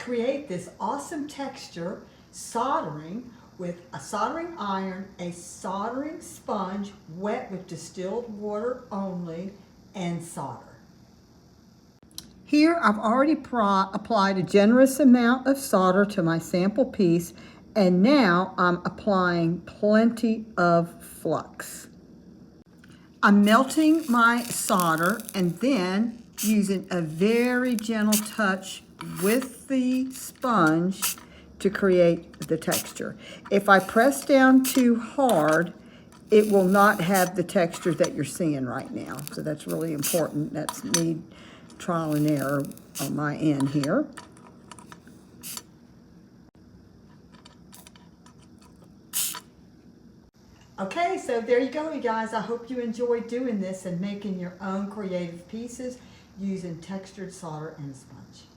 create this awesome texture soldering with a soldering iron, a soldering sponge wet with distilled water only, and solder. Here I've already applied a generous amount of solder to my sample piece, and now I'm applying plenty of flux. I'm melting my solder and then using a very gentle touch with the sponge to create the texture. If I press down too hard, it will not have the texture that you're seeing right now. So that's really important. That's me trial and error on my end here. Okay, so there you go, you guys. I hope you enjoyed doing this and making your own creative pieces using textured solder and sponge.